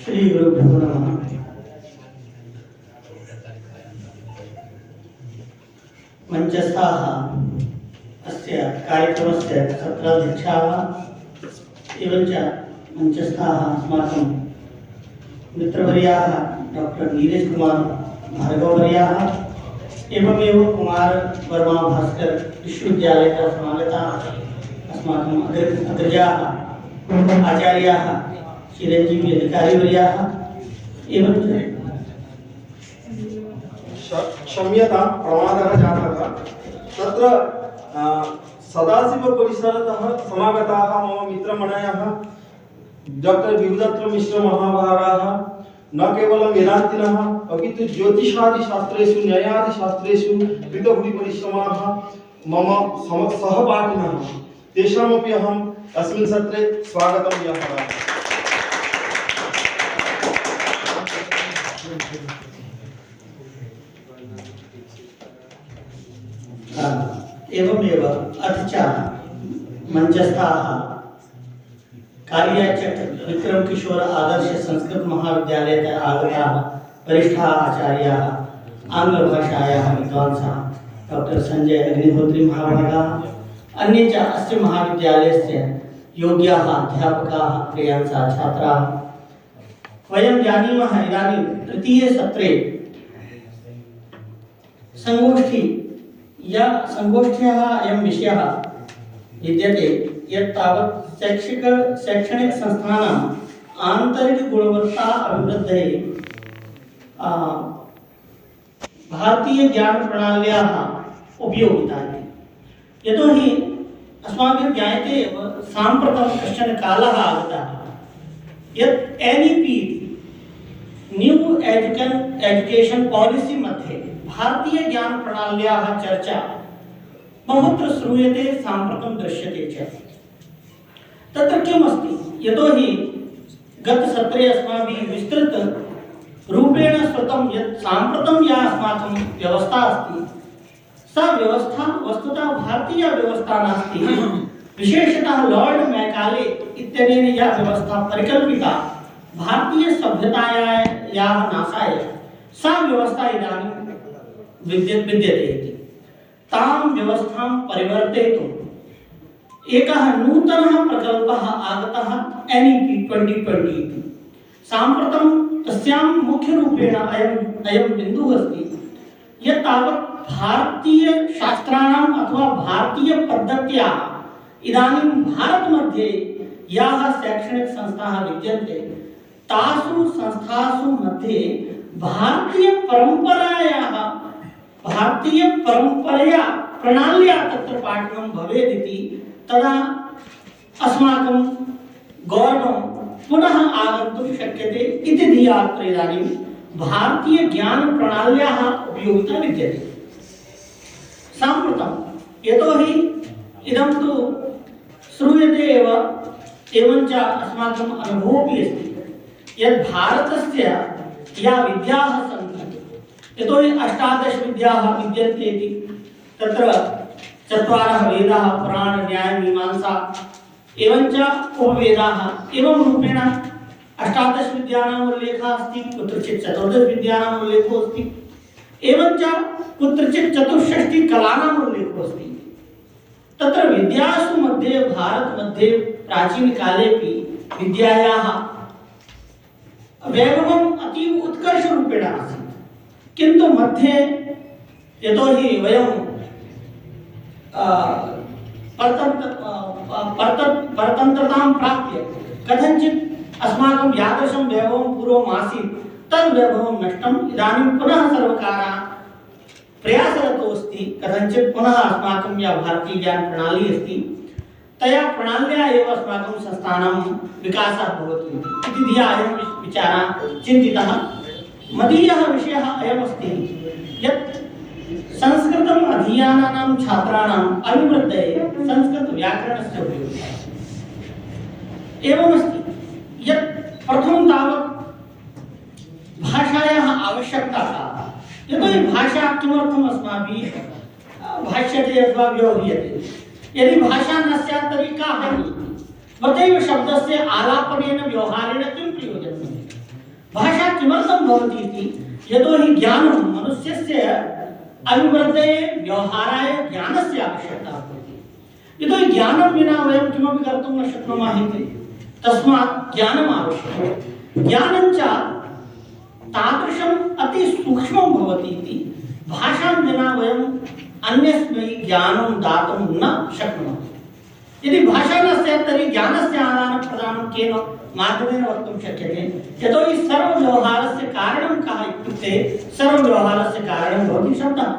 श्री गुरुभ्यो नमः। मंचस्थाः अस्य कार्यक्रमस्य सत्राध्यक्षाः एवं च मंचस्थाः अस्माकं मित्रवर्याः डॉक्टर नीरज कुमार भार्गववर्याः एवमेव कुमार वर्मा भास्कर विश्वविद्यालयतः समागताः अस्माकं अग्रजाः आचार्याः चिरंजीवी अधिकारीवर्याः एवं क्षम्यता प्रमादः जातः तत्र सदाशिवपरिसरतः समागताः मम मित्रमणयः डॉक्टर विभुदत्त मिश्र महाभागाः न केवलं वेदान्तिनः अपि तु ज्योतिषादिशास्त्रेषु न्यायादिशास्त्रेषु कृतभूरिपरिश्रमाः मम सहपाठिनः तेषामपि अहम् अस्मिन् सत्रे स्वागतं व्याहरामि। एवमेव अथ च मंचस्थाः कार्याचक्र विक्रम किशोर आदर्श संस्कृत महाविद्यालयतः आगताः वरिष्ठाः आचार्याः आंग्लभाषायाः विद्वांसः डॉक्टर संजय अग्निहोत्री महाभागाः अन्ये च अस्य महाविद्यालयस्य योग्याः अध्यापकाः प्रियांसा छात्राः। वयं जानीमः इदानीं तृतीये सत्रे संगोष्ठी या संगोष्ठ्याः अयं विषयः विद्यते यत् तावत् शैक्षणिक संस्थानाम् आन्तरिक गुणवत्ता अभिवृद्धये भारतीय ज्ञान प्रणाल्याः उपयोगिता इति। यतोहि अस्माभिः ज्ञायते एव साम्प्रतं कश्चन कालः आगतः यत् NEP न्यू एजुकेशन पॉलिसी मध्ये भारतीय ज्ञान प्रणाल्याः चर्चा बहुत्र श्रूयते साम्प्रतं दृश्यते च। तत्र किम् अस्ति यतोहि गतसत्रे अस्माभिः विस्तृत रूपेण श्रुतं यत् साम्प्रतं या अस्माकं व्यवस्था अस्ति सा व्यवस्था वस्तुतः भारतीय व्यवस्था नास्ति। विशेषतः लॉर्ड मैकाले इत्यनेन या व्यवस्था परिकल्पिता भारतीय सभ्यतायाः नाशाय सा व्यवस्था इदानीं विद्यते इति। तां व्यवस्थां परिवर्तयितुम् एकः नूतनः प्रकल्पः आगतः NEP 2020 इति। साम्प्रतं तस्यां मुख्यरूपेण अयं बिन्दुः अस्ति यत् तावत् भारतीय शास्त्राणाम् अथवा भारतीय पद्धत्याः इदानीं भारतमध्ये याः शैक्षणिक संस्थाः विद्यन्ते तासु संस्थासु मध्ये भारतीय परम्परया प्रणाल्या तत्र पाठनं भवेत् इति। तदा अस्माकं गौरवं पुनः आगन्तुं शक्यते इति धिया अत्र इदानीं भारतीय ज्ञान प्रणाल्याः उपयोगिता विद्यते। साम्प्रतं यतोहि इदं तु श्रूयते एव एवं च अस्माकम् अनुभवोऽपि अस्ति यत् भारतस्य या विद्याः सन्ति यतोहि 18 विद्याः विद्यन्ते इति। तत्र 4 वेदाः पुराण न्याय मीमांसा एवं च उपवेदाः एवं रूपेण 18 विद्यानाम् उल्लेखः अस्ति, कुत्रचित् 14 विद्यानाम् उल्लेखो अस्ति एवं च कुत्रचित् 64 कलानाम् उल्लेखो अस्ति। तत्र विद्यासु मध्ये भारत मध्ये प्राचीन कालेपि विद्यायाः वैभवम् अतीव उत्कर्ष रूपेण आसीत्, किन्तु मध्ये यतोहि वयं परतन्त्रतां प्राप्य कथञ्चित् अस्माकं यादृशं वैभवं पूर्वम् आसीत् तद् वैभवं नष्टम्। इदानीं पुनः सर्वकारः प्रयासरतो अस्ति कथञ्चित् पुनः अस्माकं या भारतीय ज्ञान प्रणाली अस्ति तया प्रणाल्या एव अस्माकं संस्थानां विकासः भवतु इति धिया अयं विचारः चिन्तितः। मदीयः विषयः अयमस्ति यत् संस्कृतम् अधीयानानां छात्राणाम् अभिवृद्धये संस्कृतव्याकरणस्य उपयोगः एवमस्ति यत् प्रथमं तावत् भाषायाः आवश्यकता का। यतोहि भाषा किमर्थम् अस्माभिः भाष्यते अथवा व्यवह्रियते। यदि भाषा न स्यात् तर्हि का हानिः। तथैव शब्दस्य आलापनेन व्यवहारेण किं प्रयोजनं। भाषा किमर्थं भवति इति यतोहि ज्ञानं मनुष्यस्य अभिवृद्धये व्यवहाराय ज्ञानस्य आवश्यकता भवति। यतोहि ज्ञानं विना वयं किमपि कर्तुं न शक्नुमः इति तस्मात् ज्ञानम् आवश्यकं। ज्ञानं च तादृशम् अति सूक्ष्मं भवति इति भाषां विना वयम् अन्यस्मै ज्ञानं दातुं न शक्नुमः। यदि भाषा न स्यात् तर्हि ज्ञानस्य आदानप्रदानं केन माध्यमेन वक्तुं शक्यते। यतोहि सर्वव्यवहारस्य कारणं कः इत्युक्ते सर्वव्यवहारस्य कारणं भवति शब्दः।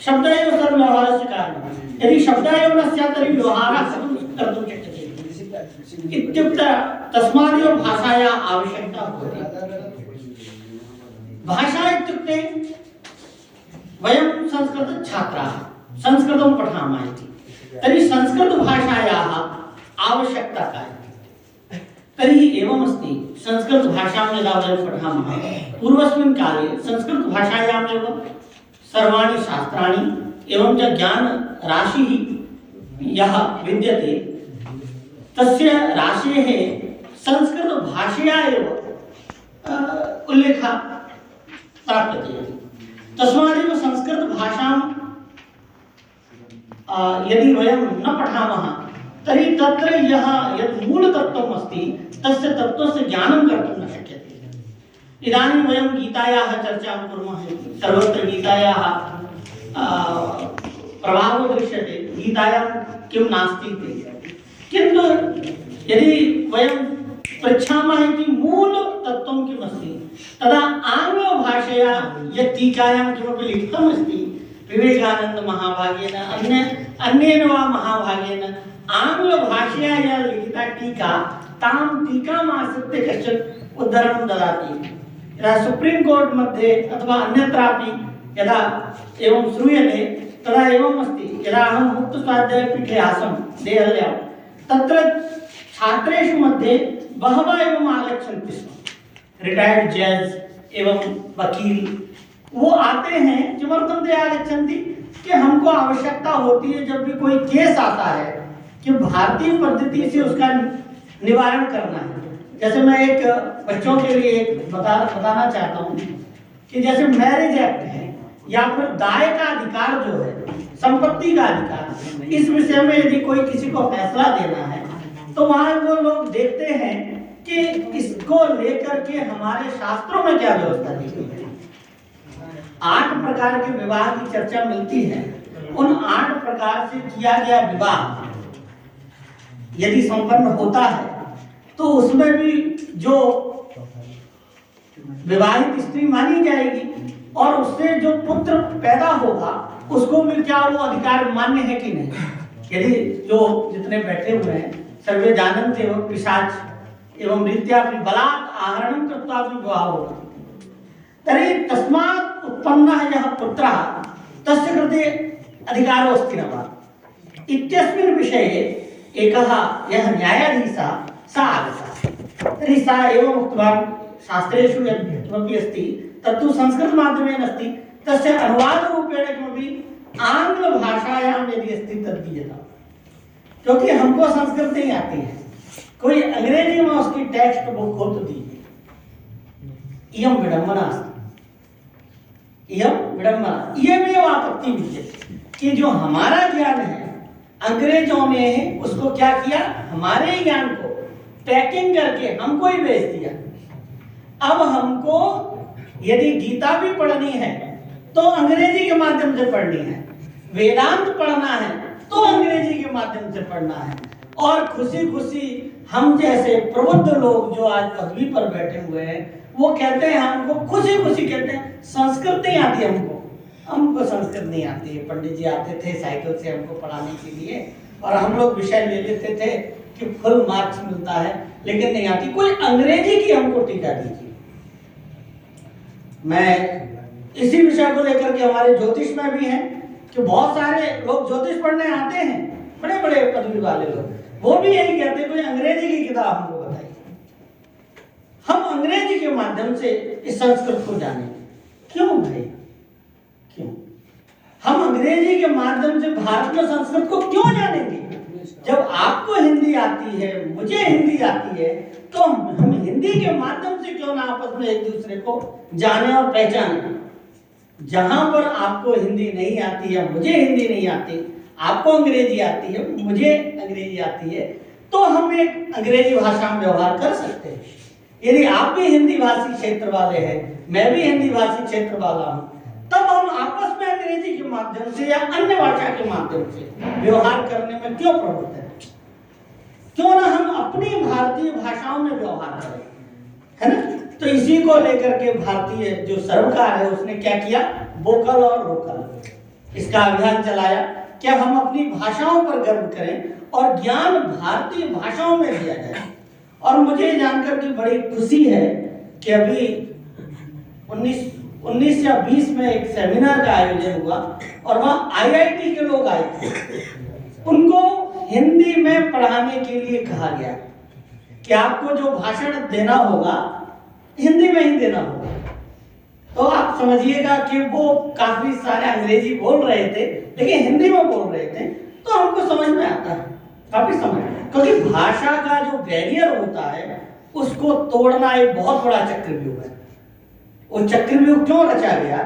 शब्दः एव सर्वव्यवहारस्य कारणं। यदि शब्दः एव न स्यात् तर्हि व्यवहारः कथं कर्तुं शक्यते इत्युक्ते तस्मादेव भाषायाः आवश्यकता भवति। भाषा इत्युक्ते वयं संस्कृतछात्राः संस्कृतं पठामः इति तर्हि संस्कृतभाषायाः आवश्यकता का इति तर्हि एवमस्ति। संस्कृतभाषां यदा वयं पठामः पूर्वस्मिन् काले संस्कृतभाषायामेव सर्वाणि शास्त्राणि एवं च ज्ञानराशिः यः विद्यते तस्य राशेः संस्कृतभाषया एव उल्लेखः प्राप्यते। तस्मादेव संस्कृतभाषां यदि वयं न पठामः तर्हि तत्र यः यत् मूलतत्त्वम् अस्ति तस्य तत्त्वस्य ज्ञानं कर्तुं न शक्यते। इदानीं वयं गीतायाः चर्चां कुर्मः। सर्वत्र गीतायाः प्रभावो दृश्यते। गीतायां किं नास्ति इति। किन्तु यदि वयं पृच्छामः इति मूलतत्त्वं किम् अस्ति तदा आङ्ग्लभाषया यत् टीकायां किमपि लिखितम् अस्ति विवेकानंद महाभागेन अन्येन वा महाभागेन आङ्ग्लभाषया या लिखिता टीका तां टीकाम् आश्रित्य कश्चन उद्धरणं ददाति। यदा सुप्रीं कोर्ट् मध्ये अथवा अन्यत्रापि यदा एवं श्रूयते तदा एवम् अस्ति। यदा अहं मुक्तस्वाध्यायपीठे आसं देहल्यां तत्र छात्रेषु मध्ये बहवः एवम् आगच्छन्ति स्म। रिटायर्ड जज एवं वकील वो आते हैं। किमर्थं ते आगच्छन्ति कि हमको आवश्यकता होती है जब भी कोई केस आता है कि भारतीय पद्धति से उसका निवारण करना है। जैसे मैं एक बच्चों के लिए एक बताना चाहता हूँ कि जैसे मैरिज एक्ट है या फिर दाय का अधिकार जो है संपत्ति का अधिकार, इस विषय में यदि कोई किसी को फैसला देना है तो वहाँ वो लोग देखते हैं कि इसको लेकर के हमारे शास्त्रों में क्या व्यवस्था दी गई है। 8 प्रकार के विवाह की चर्चा मिलती है। उन 8 प्रकार से किया गया विवाह यदि संपन्न होता है तो उसमें भी जो विवाहित स्त्री मानी जाएगी और उससे जो पुत्र पैदा होगा उसको भी क्या वो अधिकार मान्य है कि नहीं। यदि जो जितने बैठे हुए हैं सर्वे जानन्ति एवं पिशाच एवं रीत्या बलात् आहरणं कृत्वा विवाह होगा तर्हि तस्मात् उत्पन्नः यः पुत्रः तस्य कृते अधिकारो अस्ति न वा इत्यस्मिन् विषये एकः यः न्यायाधीशः सः आगतः। तर्हि सः एवम् उक्तवान् शास्त्रेषु यत् किमपि अस्ति तत्तु संस्कृतमाध्यमेन अस्ति तस्य अनुवादरूपेण किमपि आङ्ग्लभाषायां यदि अस्ति तद् दीयताम्। क्योंकि हमको संस्कृत नहीं आती है। कोई अंग्रेजी में उसकी टेक्स्ट बुक हो तो दीजिए। इयं विडम्बना अस्ति। इयं विडम्बना इयमेव आपत्ति विद्यते कि जो हमारा ज्ञान है अंग्रेजों ने उसको क्या किया, हमारे ज्ञान को पैकिंग करके हमको ही बेच दिया। अब हमको यदि गीता भी पढ़नी है तो अंग्रेजी के माध्यम से पढ़नी है, वेदांत पढ़ना है तो अंग्रेजी के माध्यम से पढ़ना है। और खुशी खुशी हम जैसे प्रबुद्ध लोग जो आज पदवी पर बैठे हुए हैं वो कहते हैं, हमको खुशी खुशी कहते हैं संस्कृत नहीं आती हमको संस्कृत नहीं आती है। पंडित जी आते थे साइकिल से हमको पढ़ाने के लिए और हम लोग विषय ले लेते थे कि फुल मार्क्स मिलता है, लेकिन नहीं आती। कोई अंग्रेजी की हमको टीका दीजिए। मैं इसी विषय को लेकर के हमारे ज्योतिष में भी हैं कि बहुत सारे लोग ज्योतिष पढ़ने आते हैं, बड़े बड़े पदवी वाले लोग, वो भी यही कहते हैं कोई अंग्रेजी की किताब हमको बताइए, हम अंग्रेजी के माध्यम से इस संस्कृत को जानेंगे। क्यों भाई, क्यों हम अंग्रेजी के माध्यम से भारत में संस्कृत को क्यों जानेंगे? जब आपको हिंदी आती है, मुझे हिंदी आती है, तो हम हिंदी के माध्यम से क्यों ना आपस में एक दूसरे को जाने और पहचाने। जहां पर आपको हिंदी नहीं आती है, मुझे हिंदी नहीं आती, आपको अंग्रेजी आती है, मुझे अंग्रेजी आती है, तो हम एक अंग्रेजी भाषा में व्यवहार कर सकते हैं। यदि आप भी हिंदी भाषी क्षेत्र वाले हैं, मैं भी हिंदी भाषी क्षेत्र वाला हूं, तब हम आपस में अंग्रेजी के माध्यम से या अन्य भाषा के माध्यम से व्यवहार करने में क्यों प्रवृत्त हैं? क्यों ना हम अपनी भारतीय भाषाओं में व्यवहार करें, है ना? तो इसी को लेकर के भारतीय जो सरकार है उसने क्या किया, वोकल और लोकल इसका अभियान चलाया कि हम अपनी भाषाओं पर गर्व करें और ज्ञान भारतीय भाषाओं में दिया जाए। और मुझे जानकर के बड़ी खुशी है कि अभी 19 या 20 में एक सेमिनार का आयोजन हुआ और वहाँ आईआईटी के लोग आए थे। उनको हिंदी में पढ़ाने के लिए कहा गया कि आपको जो भाषण देना होगा हिंदी में ही देना होगा। तो आप समझिएगा कि वो काफी सारे अंग्रेजी बोल रहे थे लेकिन हिंदी में बोल रहे थे, तो हमको समझ में आता है काफी समय, क्योंकि भाषा का जो बैरियर होता है उसको तोड़ना एक बहुत बड़ा चक्रव्यूह है। वो चक्रव्यूह क्यों रचा गया?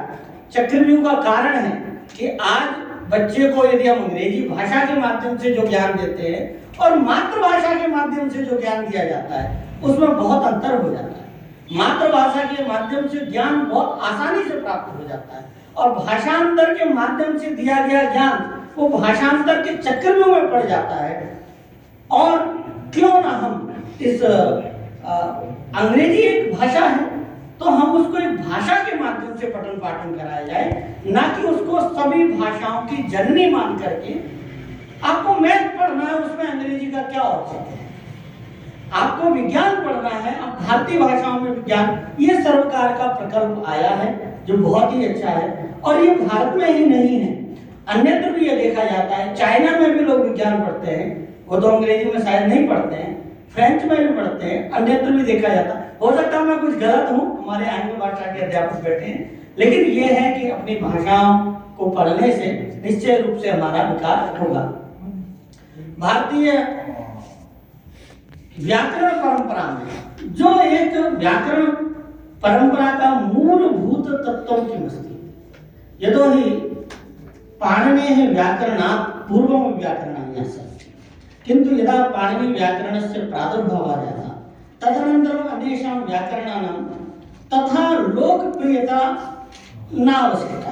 चक्रव्यूह का कारण है कि आज बच्चे को यदि हम अंग्रेजी भाषा के माध्यम से जो ज्ञान देते हैं और मातृभाषा के माध्यम से जो ज्ञान दिया जाता है उसमें बहुत अंतर हो जाता है। मातृभाषा के माध्यम से ज्ञान बहुत आसानी से प्राप्त हो जाता है और भाषांतर के माध्यम से दिया गया ज्ञान वो भाषांतर के चक्रव्यूह में पड़ जाता है। और क्यों ना हम इस अंग्रेजी एक भाषा है तो हम उसको एक भाषा के माध्यम से पठन पाठन कराया जाए, ना कि उसको सभी भाषाओं की जननी मान करके। आपको मैथ पढ़ना है, उसमें अंग्रेजी का क्या औचित्य है? आपको विज्ञान पढ़ना है, अब भारतीय भाषाओं में विज्ञान, ये सरकार का प्रकल्प आया है जो बहुत ही अच्छा है। और ये भारत में ही नहीं है, अन्यत्र भी ये देखा जाता है। चाइना में भी लोग विज्ञान पढ़ते हैं, वो तो अंग्रेजी में शायद नहीं पढ़ते हैं, फ्रेंच में भी पढ़ते हैं, अन्यत्र भी देखा जाता है। हो सकता है मैं कुछ गलत हूँ, हमारे आंग्ल भाषा के अध्यापक बैठे हैं, लेकिन ये है कि अपनी भाषाओं को पढ़ने से निश्चय रूप से हमारा विकास होगा। भारतीय व्याकरण परंपरा में जो एक व्याकरण परंपरा का मूलभूत तत्वों की मस्ती, यदो ही पाणिनेः व्याकरणात् पूर्वं व्याकरणस्य किंतु यदा पाणिनि व्याकरणस्य प्रादुर्भावः जातः तदनन्तरम् अन्येषां व्याकरणानां तथा लोकप्रियता न आवश्यकता।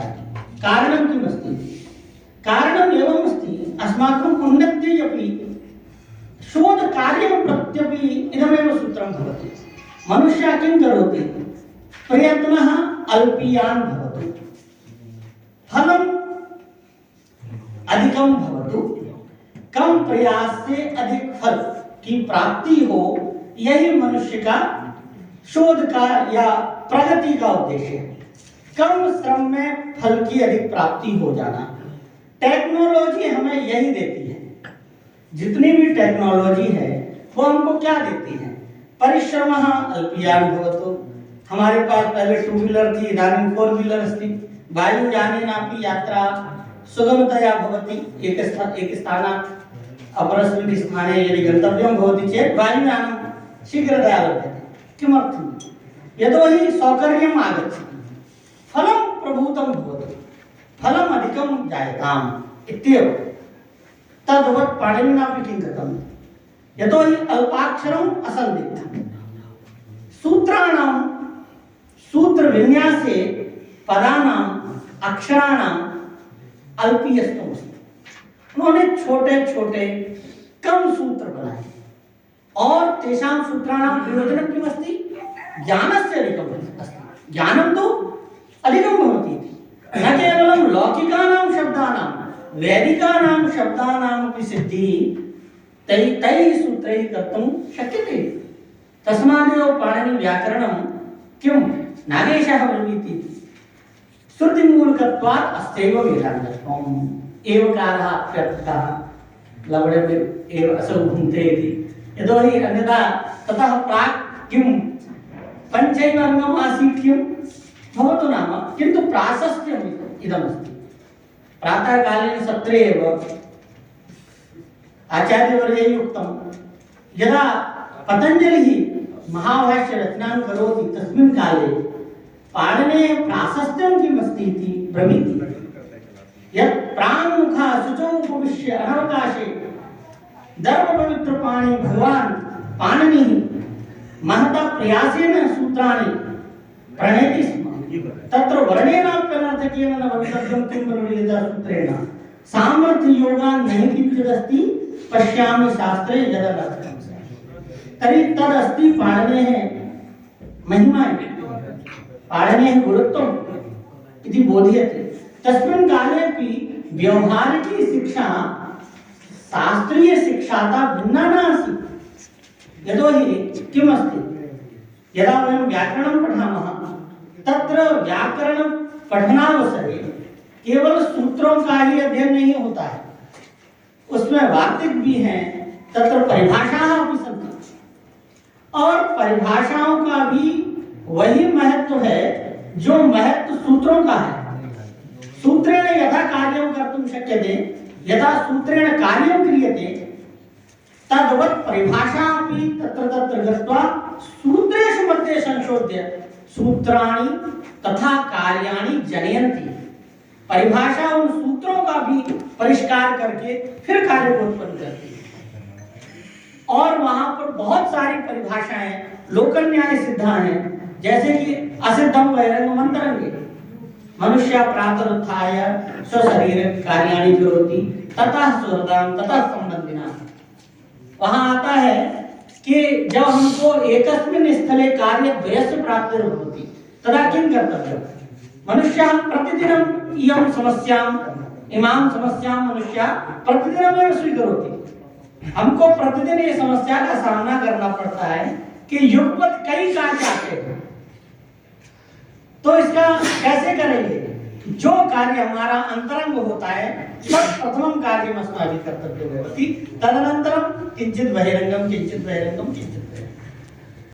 कारणं किम् अस्ति? कारणम् एवम् अस्ति, अस्माकम् उन्नत्यै अपि शोधकार्यं प्रत्यपि इदमेव सूत्रं भवति। मनुष्यः किं करोति? प्रयत्नः अल्पीयान् भवतु, फलम् अधिकं भवतु, कम प्रयास से अधिक फल की प्राप्ति हो, यही मनुष्य का शोध का या प्रगति का उद्देश्य है। कम श्रम में फल की अधिक प्राप्ति हो जाना। टेक्नोलॉजी हमें यही देती है। जितनी भी टेक्नोलॉजी है वो हमको क्या देती है? परिश्रमः अल्पीयान् भवतु। हमारे पास पहले 2 व्हीलर थी, इदानीं 4 व्हीलर अस्ति। वायुयानेनापि यात्रा सुगमतया भवति। एक स्थानात् अपरस्मिन् स्थाने यदि गन्तव्यं भवति चेत् वायुयानं शीघ्रतया लभ्यते। किमर्थं? यतोहि सौकर्यम् आगच्छति, फलं प्रभूतं भवति, फलम् अधिकं जायताम् इत्येव। तद्वत् पाणिनिनापि किं कृतं? यतोहि अल्पाक्षरम् असन्दिग्धम्। सूत्राणां सूत्रविन्यासे पदानाम् अक्षराणाम् अल्पीयत्वम् अस्ति। उन्होंने छोटे छोटे कम सूत्र बनाए और तेषां सूत्राणां प्रयोजनं किम् अस्ति? ज्ञानस्य अधिकम् अस्ति। ज्ञानं तु अधिकं भवति इति। न केवलं लौकिकानां शब्दानां, वैदिकानां शब्दानामपि सिद्धिः तैः सूत्रैः कर्तुं शक्यते। तस्मादेव पाणिनिव्याकरणं किं नागेशः ब्रवीति? श्रुतिमूलकत्वात् अस्त्यैव वेदाङ्गत्वम्। एवकारः अप्यर्थः लवणे में एव असौ भुङ्क्ते इति। यतोहि अन्यथा ततः प्राक् किं पञ्चैव अङ्गम् आसीत् किं भवतु नाम, किन्तु प्राशस्त्यम् इदमस्ति। प्रातःकालीन सत्रे एव आचार्यवर्यैः उक्तं यदा पतञ्जलिः महाभाष्य रचनां करोति तस्मिन् काले पाणिनेः प्राशस्त्यं किमस्ति इति ब्रवीति। यत् प्राङ्मुखा शुचौ उपविश्य अनवकाशे दर्भपवित्रपाणि भगवान् पाणिनिः महता प्रयासेन सूत्राणि प्रणयति स्म। तत्र वर्णेनाप्यनर्थकेन न भवितव्यं किं ब्रवीयता सूत्रेण सामर्थ्ययोगान् नहि किञ्चिदस्ति पश्यामि शास्त्रे यदर्थं। तर्हि तदस्ति पाणिनेः महिमा इति, पाणिनेः गुरुत्वम् इति बोध्यते। तस्मिन् कालेपि व्यवहारिकी शिक्षा शास्त्रीय शिक्षातः भिन्ना नासीत्। यतोहि किमस्ति, यदा वयं व्याकरणं पठामः तत्र व्याकरण पठनावसरे केवल सूत्रों का ही अध्ययन नहीं होता है, उसमें वार्तिक भी हैं, तत्र परिभाषाएं भी संति और परिभाषाओं का भी वही महत्व है जो महत्व सूत्रों का है। सूत्रेण यथा कार्यं कर्तुं शक्यते, यथा सूत्रेण कार्यं क्रियते तद्वत् परिभाषा अपि तत्र तत्र गत्वा सूत्रेषु मध्ये संशोध्य सूत्राणि तथा कार्याणि जनयन्ति। परिभाषा उन सूत्रों का भी परिष्कार करके फिर कार्य को उत्पन्न करती है। और वहां पर बहुत सारी परिभाषाएं लोकन्याय सिद्धा हैं, जैसे कि असिद्धम वैरंगम अंतरंगे, मनुष्य प्रातरुत्थाय स्वशरीर कार्याणि करोति ततः सुहृदाम ततः संबंधिना। वहां आता है कि जब हमको एकस्मिन् स्थले कार्य द्वयस्य प्राप्तिर्भवति तदा किं कर्तव्यम्? मनुष्यः प्रतिदिनम् इयं समस्याम् इमां समस्यां मनुष्यः प्रतिदिनमेव स्वीकरोति। हमको प्रतिदिन ये समस्या का सामना करना पड़ता है कि युगपत कई कार्य आते हैं, तो इसका कैसे करेंगे? जो कार्य हमारा अंतरंग होता है तत् प्रथमं कार्यम् अस्माभिः कर्तव्यं भवति, तदनन्तरं किंचित बहिरंगम किंचित बहिरंगम किंचित बहिरंगम।